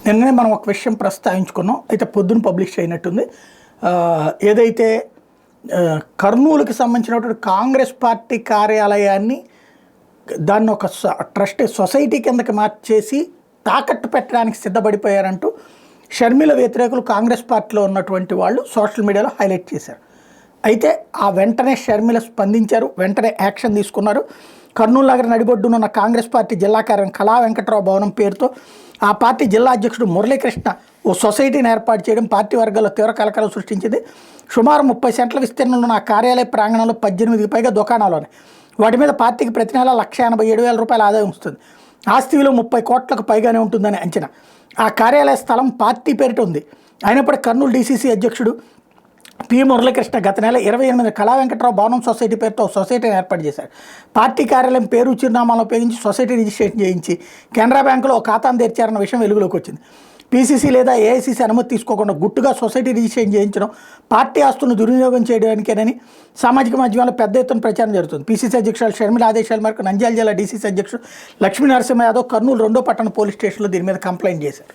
నిన్ననే మనం ఒక విషయం ప్రస్తావించుకున్నాం. అయితే పొద్దున పబ్లిష్ అయినట్టుంది. ఏదైతే కర్నూలుకి సంబంధించినటువంటి కాంగ్రెస్ పార్టీ కార్యాలయాన్ని దాన్ని ఒక ట్రస్ట్ సొసైటీ కిందకి మార్చేసి తాకట్టు పెట్టడానికి సిద్ధపడిపోయారంటూ షర్మిల వ్యతిరేకులు కాంగ్రెస్ పార్టీలో ఉన్నటువంటి వాళ్ళు సోషల్ మీడియాలో హైలైట్ చేశారు. అయితే ఆ వెంటనే షర్మిల స్పందించారు, వెంటనే యాక్షన్ తీసుకున్నారు. కర్నూలు నగర నడిబొడ్డునున్న కాంగ్రెస్ పార్టీ జిల్లా కార్యాలయం కళా వెంకట్రావు భవనం పేరుతో ఆ పార్టీ జిల్లా అధ్యక్షుడు మురళీకృష్ణ ఓ సొసైటీని ఏర్పాటు చేయడం పార్టీ వర్గాల్లో తీవ్ర కలకలం సృష్టించింది. సుమారు 30 సెంట్ల విస్తీర్ణంలో ఉన్న ఆ కార్యాలయ ప్రాంగణంలో 18కి పైగా దుకాణాలు ఉన్నాయి. వాటి మీద పార్టీకి ప్రతి నెల 1,87,000 రూపాయల ఆదాయం వస్తుంది. ఆస్తి విలువ 30 కోట్లకు పైగానే ఉంటుందని అంచనా. ఆ కార్యాలయ స్థలం పార్టీ పేరిట ఉంది. అయినప్పటికీ కర్నూలు డీసీసీ అధ్యక్షుడు పి మురళీకృష్ణ గత నెల 28 కళా వెంకట్రావు భవనం సొసైటీ పేరుతో సొసైటీని ఏర్పాటు చేశారు. పార్టీ కార్యాలయం పేరు చిరునామాలను ఉపయోగించి సొసైటీ రిజిస్ట్రేషన్ చేయించి కెనరా బ్యాంకులో ఖాతాను తెరిచారన్న విషయం వెలుగులోకి వచ్చింది. పీసీసీ లేదా ఏఐసీసీ అనుమతి తీసుకోకుండా గుట్టుగా సొసైటీ రిజిస్ట్రేషన్ చేయించడం పార్టీ ఆస్తులను దుర్వినియోగం చేయడానికేనని సామాజిక మాధ్యమాల్లో పెద్ద ఎత్తున ప్రచారం జరుగుతుంది. పీసీసీ అధ్యక్షులు షర్మిల ఆదేశాల మేరకు నంద్యాల జిల్లా డీసీసీ అధ్యక్షుడు లక్ష్మీ నరసింహ యాదవ్ కర్నూలు 2వ పట్టణ పోలీస్ స్టేషన్లో దీని మీద కంప్లైంట్ చేశారు.